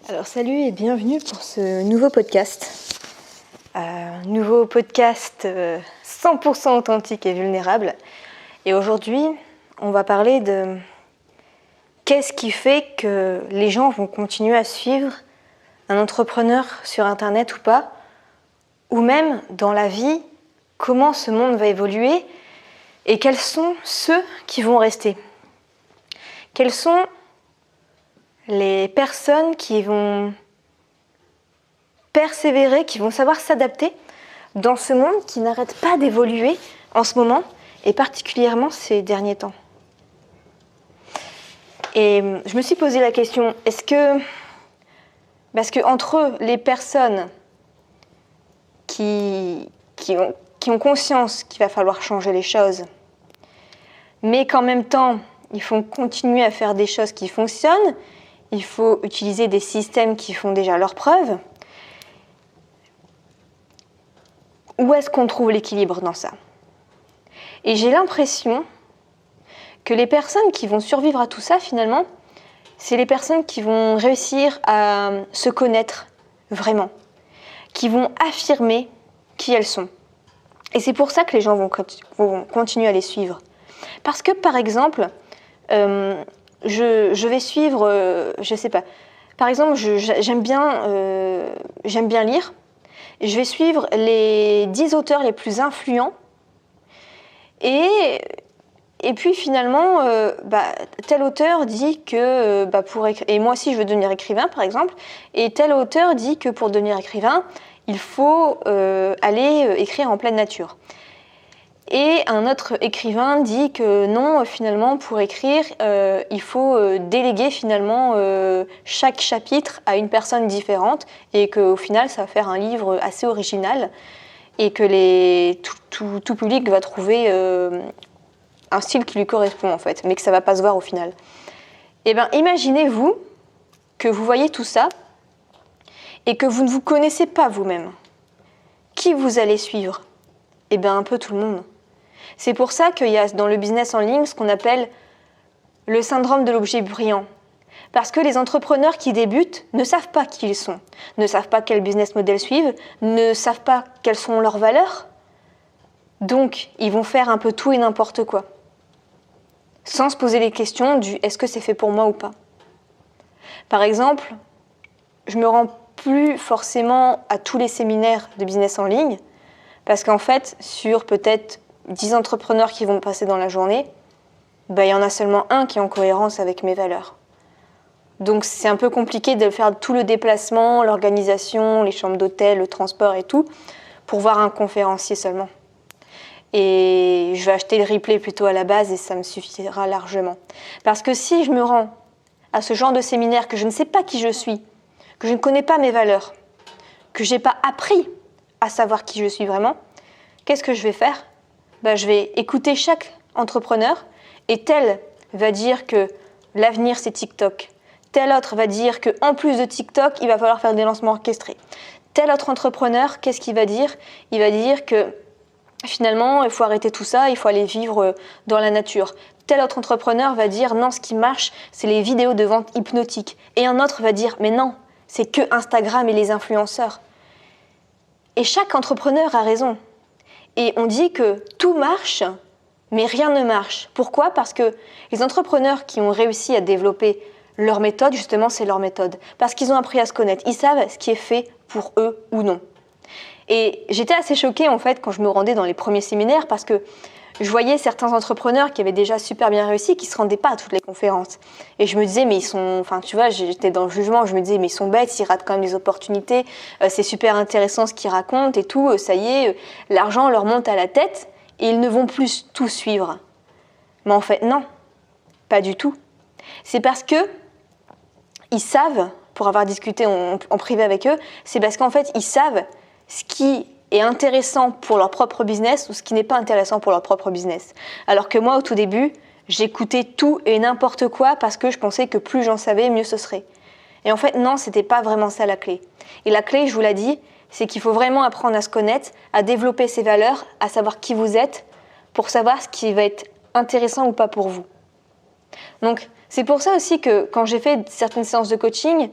Alors salut et bienvenue pour ce nouveau podcast. Nouveau podcast 100% authentique et vulnérable. Et aujourd'hui, on va parler de qu'est-ce qui fait que les gens vont continuer à suivre un entrepreneur sur Internet ou pas, ou même dans la vie, comment ce monde va évoluer et quels sont ceux qui vont rester. Quels sont les personnes qui vont persévérer, qui vont savoir s'adapter dans ce monde qui n'arrête pas d'évoluer en ce moment, et particulièrement ces derniers temps. Et je me suis posé la question, parce que entre les personnes qui ont conscience qu'il va falloir changer les choses, mais qu'en même temps, il faut continuer à faire des choses qui fonctionnent, il faut utiliser des systèmes qui font déjà leurs preuves. Où est-ce qu'on trouve l'équilibre dans ça ? Et j'ai l'impression que les personnes qui vont survivre à tout ça, finalement, c'est les personnes qui vont réussir à se connaître vraiment, qui vont affirmer qui elles sont. Et c'est pour ça que les gens vont continuer à les suivre. Parce que, par exemple, je vais suivre, je sais pas, par exemple, j'aime bien lire. Je vais suivre les 10 auteurs les plus influents et puis finalement, tel auteur dit que et moi aussi je veux devenir écrivain par exemple, et tel auteur dit que pour devenir écrivain, il faut aller écrire en pleine nature. Et un autre écrivain dit que non, finalement, pour écrire, il faut déléguer finalement chaque chapitre à une personne différente et qu'au final, ça va faire un livre assez original et que tout public va trouver un style qui lui correspond en fait, mais que ça ne va pas se voir au final. Eh bien, imaginez-vous que vous voyez tout ça et que vous ne vous connaissez pas vous-même. Qui vous allez suivre ? Eh bien, un peu tout le monde. C'est pour ça qu'il y a dans le business en ligne ce qu'on appelle le syndrome de l'objet brillant. Parce que les entrepreneurs qui débutent ne savent pas qui ils sont, ne savent pas quel business model suivent, ne savent pas quelles sont leurs valeurs. Donc, ils vont faire un peu tout et n'importe quoi. Sans se poser les questions du « est-ce que c'est fait pour moi ou pas ?» Par exemple, je me rends plus forcément à tous les séminaires de business en ligne parce qu'en fait, sur peut-être 10 entrepreneurs qui vont passer dans la journée, il y en a seulement un qui est en cohérence avec mes valeurs. Donc c'est un peu compliqué de faire tout le déplacement, l'organisation, les chambres d'hôtel, le transport et tout, pour voir un conférencier seulement. Et je vais acheter le replay plutôt à la base et ça me suffira largement. Parce que si je me rends à ce genre de séminaire que je ne sais pas qui je suis, que je ne connais pas mes valeurs, que je n'ai pas appris à savoir qui je suis vraiment, qu'est-ce que je vais faire ? Je vais écouter chaque entrepreneur et tel va dire que l'avenir c'est TikTok. Tel autre va dire qu'en plus de TikTok, il va falloir faire des lancements orchestrés. Tel autre entrepreneur, qu'est-ce qu'il va dire ? Il va dire que finalement, il faut arrêter tout ça, il faut aller vivre dans la nature. Tel autre entrepreneur va dire non, ce qui marche, c'est les vidéos de vente hypnotiques. Et un autre va dire mais non, c'est que Instagram et les influenceurs. Et chaque entrepreneur a raison. Et on dit que tout marche, mais rien ne marche. Pourquoi ? Parce que les entrepreneurs qui ont réussi à développer leur méthode, justement, c'est leur méthode. Parce qu'ils ont appris à se connaître. Ils savent ce qui est fait pour eux ou non. Et j'étais assez choquée, en fait, quand je me rendais dans les premiers séminaires, parce que je voyais certains entrepreneurs qui avaient déjà super bien réussi, qui ne se rendaient pas à toutes les conférences. Et je me disais, mais ils sont... Enfin, tu vois, j'étais dans le jugement, je me disais, mais ils sont bêtes, ils ratent quand même les opportunités, c'est super intéressant ce qu'ils racontent et tout, ça y est, l'argent leur monte à la tête et ils ne vont plus tout suivre. Mais en fait, non, pas du tout. C'est parce que ils savent, pour avoir discuté en privé avec eux, c'est parce qu'en fait, ils savent ce qui est intéressant pour leur propre business ou ce qui n'est pas intéressant pour leur propre business. Alors que moi, au tout début, j'écoutais tout et n'importe quoi parce que je pensais que plus j'en savais, mieux ce serait. Et en fait, non, c'était pas vraiment ça la clé. Et la clé, je vous l'ai dit, c'est qu'il faut vraiment apprendre à se connaître, à développer ses valeurs, à savoir qui vous êtes, pour savoir ce qui va être intéressant ou pas pour vous. Donc, c'est pour ça aussi que quand j'ai fait certaines séances de coaching,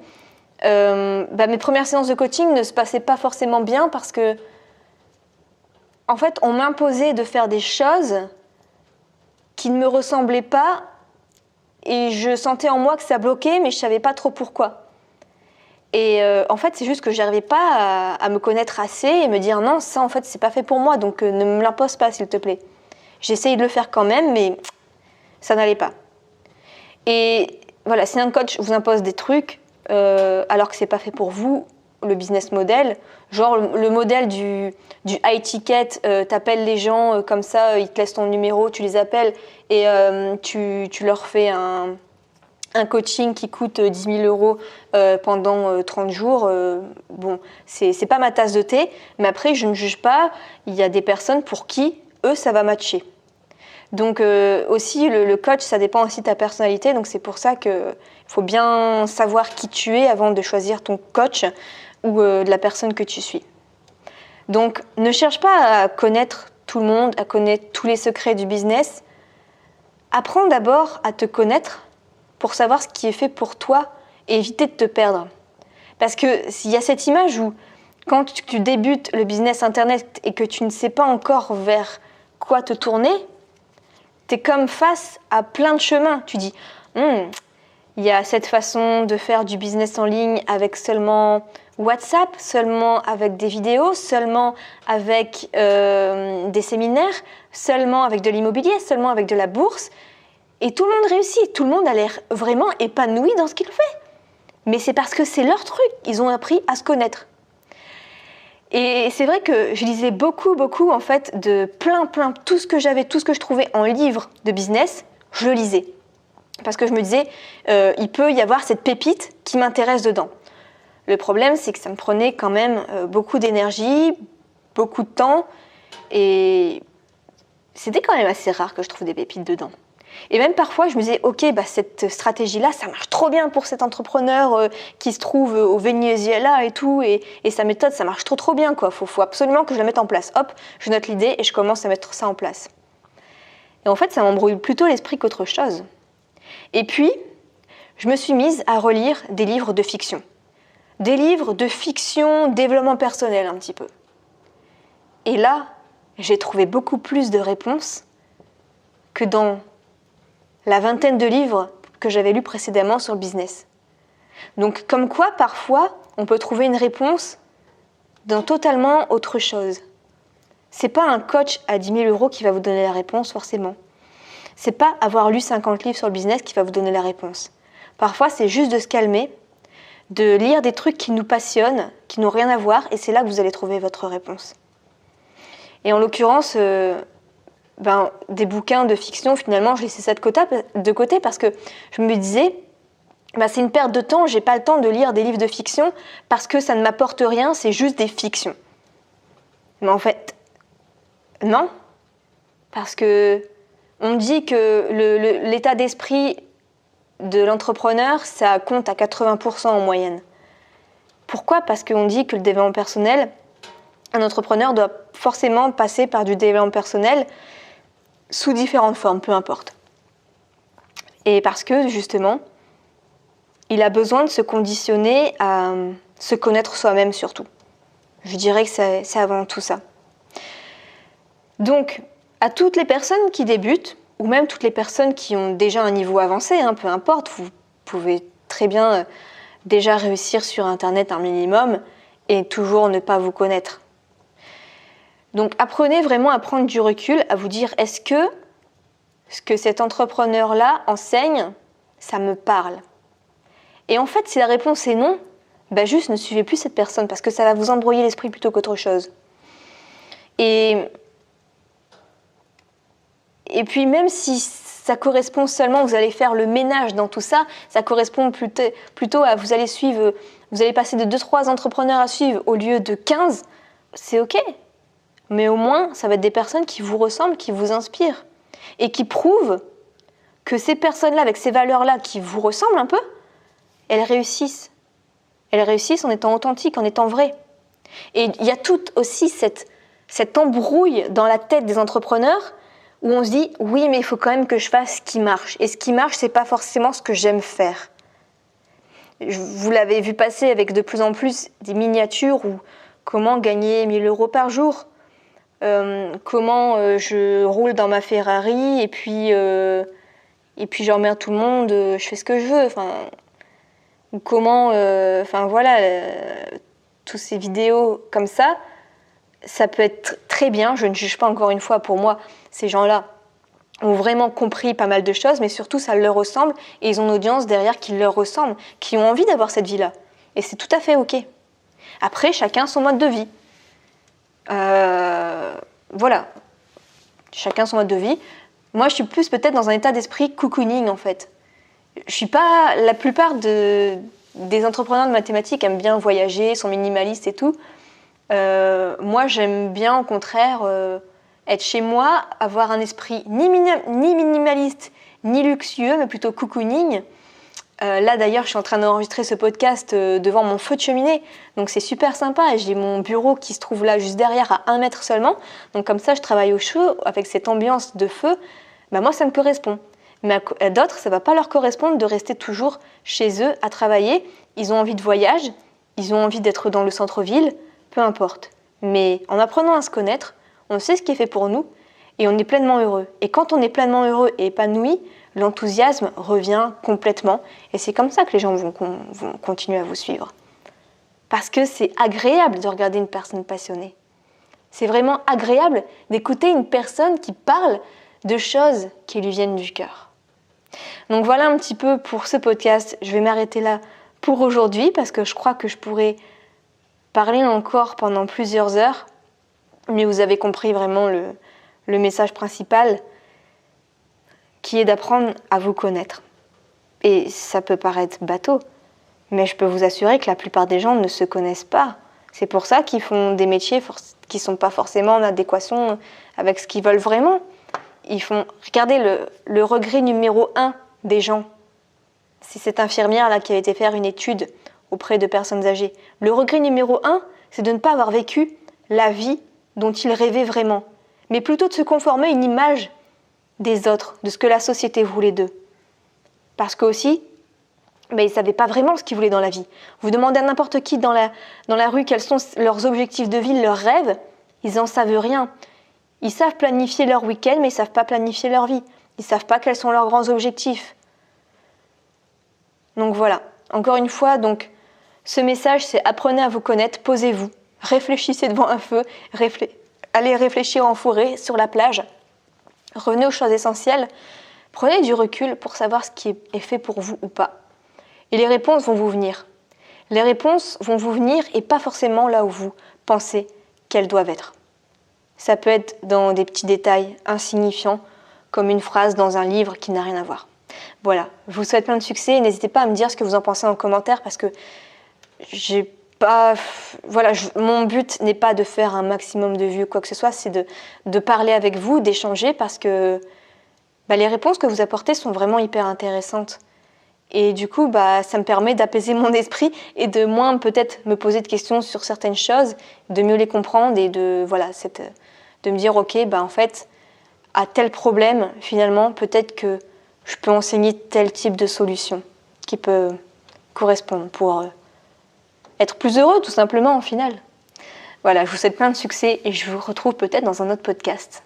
mes premières séances de coaching ne se passaient pas forcément bien parce que, en fait, on m'imposait de faire des choses qui ne me ressemblaient pas et je sentais en moi que ça bloquait, mais je ne savais pas trop pourquoi. Et en fait, c'est juste que je n'arrivais pas à me connaître assez et me dire non, ça en fait, c'est pas fait pour moi, donc ne me l'impose pas, s'il te plaît. J'essayais de le faire quand même, mais ça n'allait pas. Et voilà, si un coach vous impose des trucs alors que c'est pas fait pour vous, le business model, genre le modèle du high ticket, t'appelles les gens comme ça, ils te laissent ton numéro, tu les appelles et tu leur fais un coaching qui coûte 10 000 euros pendant 30 jours. Bon, c'est pas ma tasse de thé, mais après, je ne juge pas. Il y a des personnes pour qui, eux, ça va matcher. Donc aussi, le coach, ça dépend aussi de ta personnalité. Donc c'est pour ça qu'il faut bien savoir qui tu es avant de choisir ton coach ou de la personne que tu suis. Donc ne cherche pas à connaître tout le monde, à connaître tous les secrets du business. Apprends d'abord à te connaître pour savoir ce qui est fait pour toi et éviter de te perdre. Parce que s'il y a cette image où quand tu débutes le business internet et que tu ne sais pas encore vers quoi te tourner, tu es comme face à plein de chemins. Tu dis, il y a cette façon de faire du business en ligne avec seulement WhatsApp, seulement avec des vidéos, seulement avec des séminaires, seulement avec de l'immobilier, seulement avec de la bourse. Et tout le monde réussit, tout le monde a l'air vraiment épanoui dans ce qu'il fait. Mais c'est parce que c'est leur truc, ils ont appris à se connaître. Et c'est vrai que je lisais beaucoup en fait de plein, tout ce que j'avais, tout ce que je trouvais en livre de business, je le lisais. Parce que je me disais, il peut y avoir cette pépite qui m'intéresse dedans. Le problème, c'est que ça me prenait quand même beaucoup d'énergie, beaucoup de temps, et c'était quand même assez rare que je trouve des pépites dedans. Et même parfois, je me disais, ok, cette stratégie-là, ça marche trop bien pour cet entrepreneur qui se trouve au Venezuela et tout, et sa méthode, ça marche trop bien, quoi. Faut absolument que je la mette en place. Hop, je note l'idée et je commence à mettre ça en place. Et en fait, ça m'embrouille plutôt l'esprit qu'autre chose. Et puis, je me suis mise à relire des livres de fiction. Des livres de fiction, développement personnel un petit peu. Et là, j'ai trouvé beaucoup plus de réponses que dans la vingtaine de livres que j'avais lus précédemment sur le business. Donc, comme quoi, parfois, on peut trouver une réponse dans totalement autre chose. C'est pas un coach à 10 000 euros qui va vous donner la réponse, forcément. C'est pas avoir lu 50 livres sur le business qui va vous donner la réponse. Parfois, c'est juste de se calmer, de lire des trucs qui nous passionnent, qui n'ont rien à voir, et c'est là que vous allez trouver votre réponse. Et en l'occurrence, des bouquins de fiction, finalement, je laissais ça de côté parce que je me disais, c'est une perte de temps, j'ai pas le temps de lire des livres de fiction parce que ça ne m'apporte rien, c'est juste des fictions. Mais en fait, non, parce que on dit que l'état d'esprit de l'entrepreneur, ça compte à 80% en moyenne. Pourquoi ? Parce qu'on dit que le développement personnel, un entrepreneur doit forcément passer par du développement personnel sous différentes formes, peu importe. Et parce que, justement, il a besoin de se conditionner à se connaître soi-même surtout. Je dirais que c'est avant tout ça. Donc, à toutes les personnes qui débutent, ou même toutes les personnes qui ont déjà un niveau avancé, peu importe, vous pouvez très bien déjà réussir sur Internet un minimum et toujours ne pas vous connaître. Donc apprenez vraiment à prendre du recul, à vous dire est-ce que ce que cet entrepreneur-là enseigne, ça me parle ? Et en fait, si la réponse est non, juste ne suivez plus cette personne parce que ça va vous embrouiller l'esprit plutôt qu'autre chose. Et puis même si ça correspond seulement, vous allez faire le ménage dans tout ça, ça correspond plutôt à vous allez passer de 2-3 entrepreneurs à suivre au lieu de 15, c'est ok. Mais au moins, ça va être des personnes qui vous ressemblent, qui vous inspirent et qui prouvent que ces personnes-là, avec ces valeurs-là qui vous ressemblent un peu, elles réussissent. Elles réussissent en étant authentiques, en étant vraies. Et il y a toute aussi cette embrouille dans la tête des entrepreneurs où on se dit « oui, mais il faut quand même que je fasse ce qui marche ». Et ce qui marche, c'est pas forcément ce que j'aime faire. Vous l'avez vu passer avec de plus en plus des miniatures ou comment gagner 1 000 € par jour, comment je roule dans ma Ferrari et puis j'emmerde tout le monde, je fais ce que je veux. Ou comment, voilà, toutes ces vidéos comme ça peut être très bien. Je ne juge pas, encore une fois, pour moi, ces gens-là ont vraiment compris pas mal de choses, mais surtout ça leur ressemble et ils ont une audience derrière qui leur ressemble, qui ont envie d'avoir cette vie-là. Et c'est tout à fait ok. Après, chacun son mode de vie. Voilà. Chacun son mode de vie. Moi, je suis plus peut-être dans un état d'esprit cocooning, en fait. Je suis pas... La plupart des entrepreneurs de mathématiques aiment bien voyager, sont minimalistes et tout. Moi, j'aime bien, au contraire, être chez moi, avoir un esprit ni minimaliste, ni luxueux, mais plutôt cocooning. Là, d'ailleurs, je suis en train d'enregistrer ce podcast devant mon feu de cheminée. Donc, c'est super sympa. Et j'ai mon bureau qui se trouve là, juste derrière, à 1 mètre seulement. Donc, comme ça, je travaille au chaud, avec cette ambiance de feu. Moi, ça me correspond. Mais à d'autres, ça ne va pas leur correspondre de rester toujours chez eux à travailler. Ils ont envie de voyage, ils ont envie d'être dans le centre-ville, peu importe. Mais en apprenant à se connaître, on sait ce qui est fait pour nous et on est pleinement heureux. Et quand on est pleinement heureux et épanoui, l'enthousiasme revient complètement. Et c'est comme ça que les gens vont continuer à vous suivre. Parce que c'est agréable de regarder une personne passionnée. C'est vraiment agréable d'écouter une personne qui parle de choses qui lui viennent du cœur. Donc voilà un petit peu pour ce podcast. Je vais m'arrêter là pour aujourd'hui parce que je crois que je pourrais parler encore pendant plusieurs heures. Mais vous avez compris vraiment le message principal qui est d'apprendre à vous connaître. Et ça peut paraître bateau, mais je peux vous assurer que la plupart des gens ne se connaissent pas. C'est pour ça qu'ils font des métiers qui ne sont pas forcément en adéquation avec ce qu'ils veulent vraiment. Regardez le regret numéro 1 des gens. C'est cette infirmière-là qui a été faire une étude auprès de personnes âgées. Le regret numéro 1, c'est de ne pas avoir vécu la vie dont ils rêvaient vraiment, mais plutôt de se conformer à une image des autres, de ce que la société voulait d'eux. Parce qu'aussi, ils ne savaient pas vraiment ce qu'ils voulaient dans la vie. Vous demandez à n'importe qui dans la rue quels sont leurs objectifs de vie, leurs rêves, ils n'en savent rien. Ils savent planifier leur week-end, mais ils ne savent pas planifier leur vie. Ils ne savent pas quels sont leurs grands objectifs. Donc voilà, encore une fois, ce message, c'est apprenez à vous connaître, posez-vous, réfléchissez devant un feu, allez réfléchir en forêt, sur la plage, revenez aux choses essentielles, prenez du recul pour savoir ce qui est fait pour vous ou pas. Et les réponses vont vous venir. Les réponses vont vous venir et pas forcément là où vous pensez qu'elles doivent être. Ça peut être dans des petits détails insignifiants, comme une phrase dans un livre qui n'a rien à voir. Voilà, je vous souhaite plein de succès. N'hésitez pas à me dire ce que vous en pensez en commentaire parce que mon but n'est pas de faire un maximum de vues ou quoi que ce soit, c'est de parler avec vous, d'échanger parce que les réponses que vous apportez sont vraiment hyper intéressantes. Et du coup, ça me permet d'apaiser mon esprit et de moins peut-être me poser de questions sur certaines choses, de mieux les comprendre et de me dire, ok, en fait, à tel problème, finalement, peut-être que je peux enseigner tel type de solution qui peut correspondre pour être plus heureux, tout simplement, en final. Voilà, je vous souhaite plein de succès et je vous retrouve peut-être dans un autre podcast.